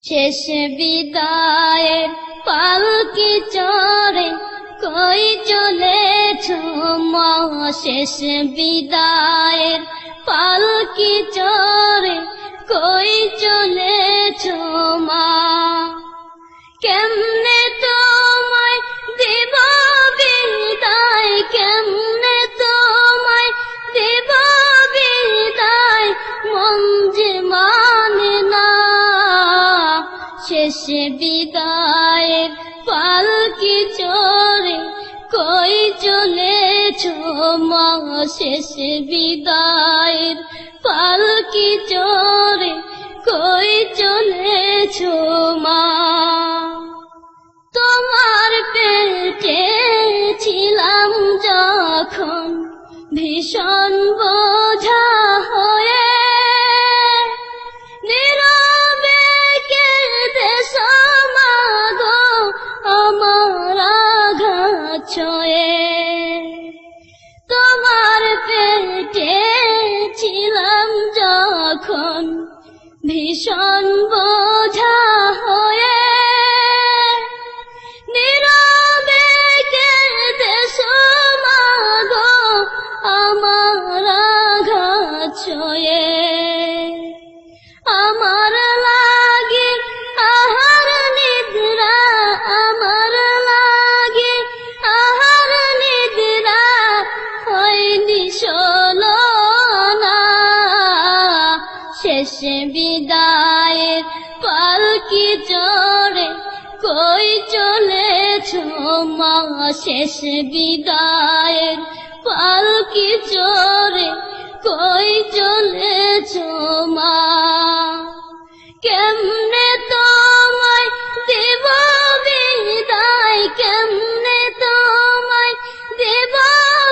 শেষ বিদায়ের পালকি চড়ে কই চলেছ মা, শেষ বিদায়ের পালকি চড়ে কই চলেছ মা। কেমনে তোমায় দেব বিদায়, কেমনে তোমায় দেব বিদায়, মন যে মানে না। শেষ বিদায়ের পালকি চড়ে কই চলেছ মা, শেষ বিদায়ের পালকি চড়ে কই চলেছ মা। তোমার পেটে ছিলাম যখন ভীষণ বোঝা হয়ে, নীরবে কেঁদেছ মা গো আমার আঘাত ছয়ে। তোমার পেটে ছিলাম যখন ভীষণ বোঝা হয়ে, নীরবে কেঁদেছ মা গো আমার আঘাত ছয়ে। আমার লাগি আহার নিদ্রা, আমার লাগি আহার নিদ্রা হয়নি সলোনা। শেষ বিদায়ের পালকি চড়ে কই চলেছ মা, শেষ বিদায়ের পালকি চড়ে কই চলেছ মা। কেমনে তোমায় দেব বিদায়, কেমনে তোমায় দেব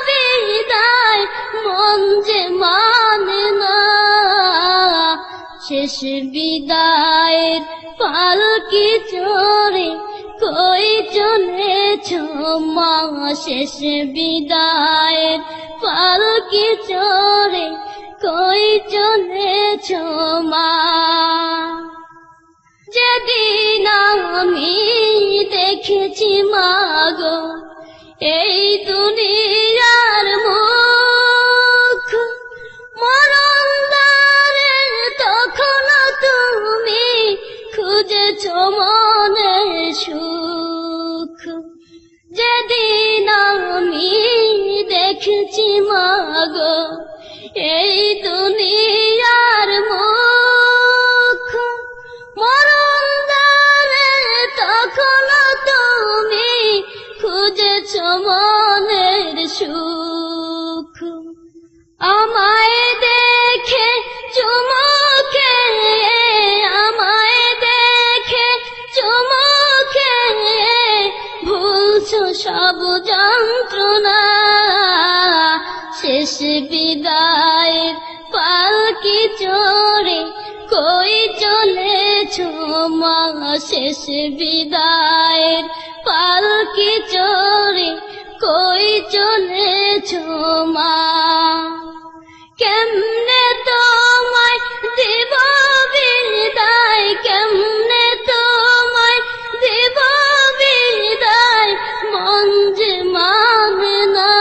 বিদায়, মন যে মানে না। শেষ বিদায়ের পালকি চড়ে কই চলেছ মা, শেষ বিদায়ের পালকি চড়ে কই চলেছ মা। যেদিন আমি দেখেছি মা গো এই দুনিয়ার মুখ, মরণ দ্বারে তখন তুমি খুঁজেছ মনের সুখ। যেদিন আমি দেখেছি মা গো এই দুনিয়ার মুখ, মরণ দ্বারে তখন তুমি খুঁজেছ মনের সুখ। আমায় দেখে চুমুকে, আমায় দেখে চুমুকে ভুলছ সব যন্ত্রণা। শেষ বিদায়ের পালকি চড়ে কই চলেছ মা, শেষ বিদায়ের পালকি চড়ে কই চলেছ মা। কেমনে তোমায় দেব বিদায়, কেমনে তোমায় দেব বিদায়, মন যে মানে না।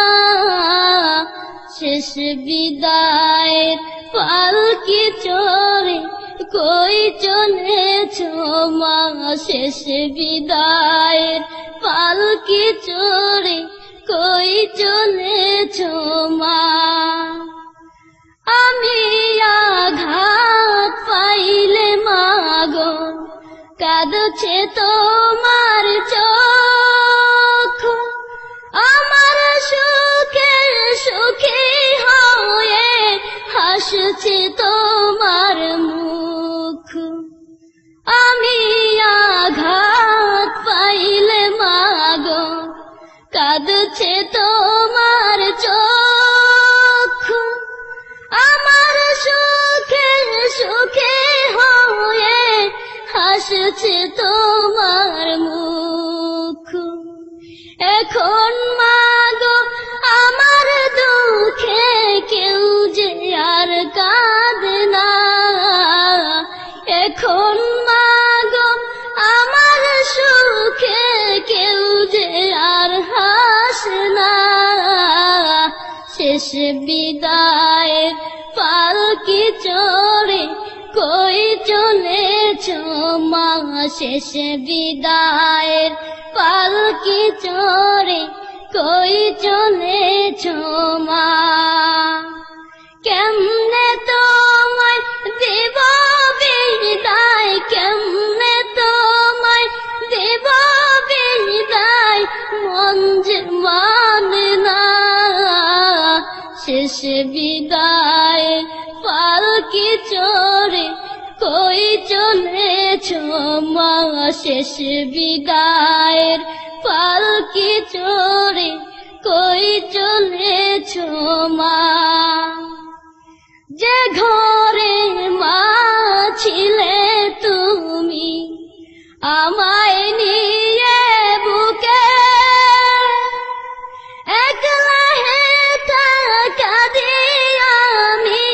শেষ বিদায়ের পালকি চড়ে কই চলেছ মা, শেষ বিদায়ের পালকি চড়ে কই চলেছ মা। আমি আঘাত পাইলে মা গো কাঁদছে তোমার চোখ, আমার সুখের সুখী হয়ে হাসছে তোমার মুখ। আমি আঘাত পাইলে মা গো কাঁদছে তোমার চোখ, আমার সুখের সুখী হয়ে হাসছে তোমার মুখ। এখন মা গো আমার দুঃখে কেউ যে আর কাঁদে না, এখন মা গো শেষ বিদায়ের পালকি চড়ে কই চলেছ মা শেষ বিদায়ের পালকি চড়ে কই চলেছ মা কেমনে তোমায় দেব বিদায় কেমনে তোমায় দেব বিদায় মন যে মানে না শেষ বিদায় পালকি চড়ে কই চলেছ মা শেষ বিদায়ের পালকি চড়ে কই চলেছ মা যে ঘরে মা ছিলে তুমি আমায় নিয়ে বুকে একলা কাঁদি আমি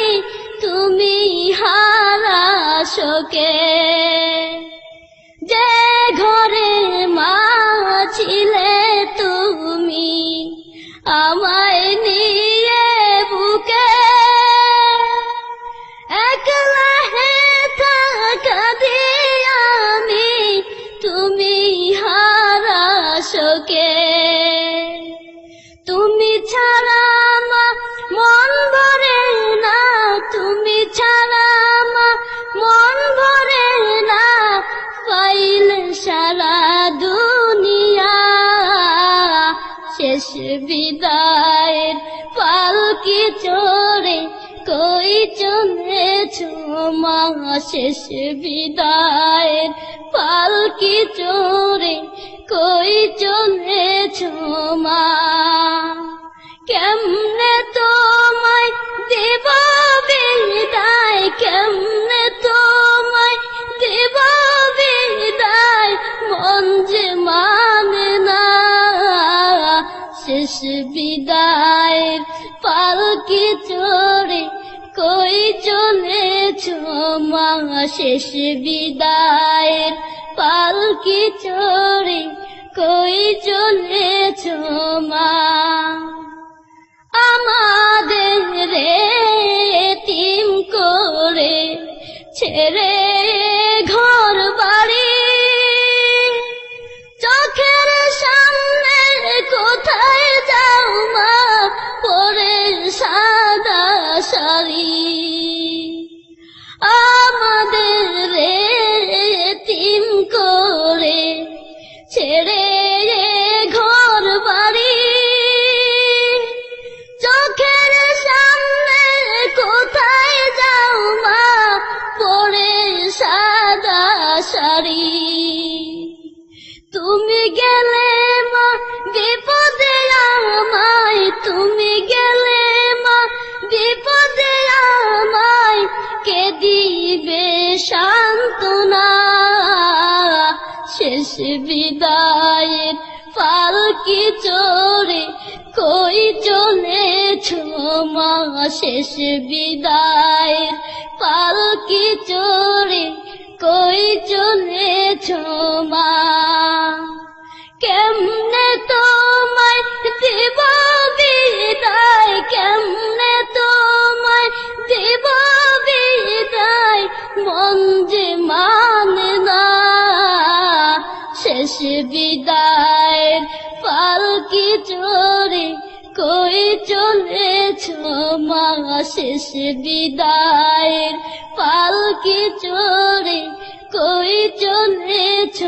তুমি হারা শোকে যে ঘরে মা ছিলে তুমি আমায় নিয়ে বুকে একলা কাঁদি আমি তুমি হারা শোকে তুমি ছাড়া মা মন ভরে না তুমি ছাড়া মা মন ভরে না পাইলে সারা দুনিয়া শেষ বিদায়ের পালকি চড়ে কই চলেছ মা শেষ বিদায়ের পালকি চড়ে কই চলেছ মা কেমনে তোমায় দেব বিদায় কেমনে তোমায় দেব বিদায় মন যে মানে না শেষ বিদায়ের পালকি চড়ে কই চলেছ মা শেষ বিদায়ের পালকি চড়ে কই চলেছ মা আমাদের এতিম করে ছেড়ে ঘর বাড়ি চোখের সামনে কোথায় যাও মা পরে সাদা শাড়ি আমাদের এতিম করে ছেড়ে ঘর বাড়ি চোখের সামনে কোথায় যাও মা পরে সাদা শাড়ি তুমি গেলে মা বিপদে আমায় তুমি গেলে মা বিপদে আমায় কে দিবে সান্ত্বনা শেষ বিদায়ের পালকি চড়ে কই চলেছ মা শেষ বিদায়ের পালকি চড়ে কই চলেছ মা কেমনে তোমায় দেব বিদায় কেমনে তোমায় দেব বিদায় মন যে মানে না শেষ বিদায়ের পালকি চড়ে কই চলেছ মা শেষ বিদায়ের পালকি চড়ে কই চলেছ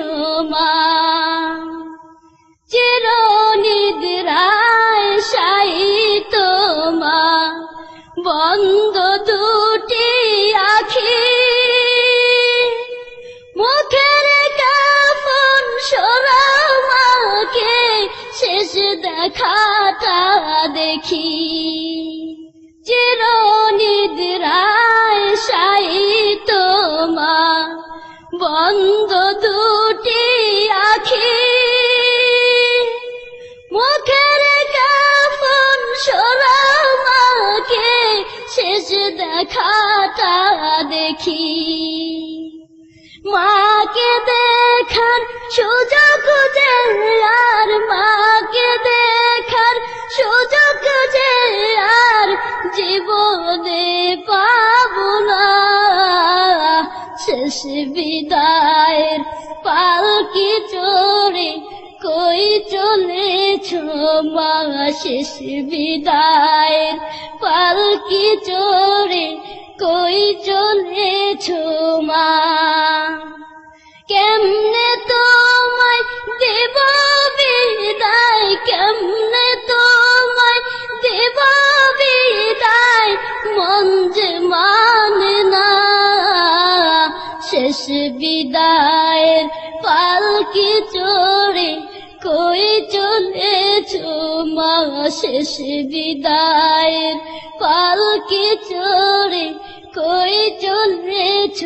মা চিরনিদ্রায় শায়িত মা বন্ধ দুটি আখি মুখের কাফন সরাও মাকে শেষ দেখাটা দেখি চিরনিদ্রায় শায়িত মা বন্ধ দুটি আখি মুখের কাফন সরাও মাকে শেষ দেখাটা দেখি মাকে দেখার সুযোগ যে আর মাকে দেখার সুযোগ যে আর শেষ বিদায়ের পালকি চড়ে কই চলেছ মা শেষ বিদায়ের পালকি চড়ে কই চলেছ মা কেমনে তোমায় দেব বিদায় কেমনে তোমায় দেব বিদায় মন যে মানে না শেষ বিদায়ের পালকি চড়ে কই চলেছ মা শেষ বিদায়ের পালকি চড়ে কই চলেছ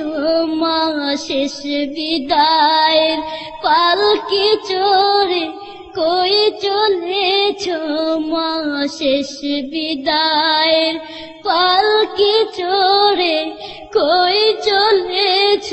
মা শেষ বিদায়ের পালকি চড়ে কই চলেছ মা শেষ বিদায়ের পালকি চড়ে কই চলেছ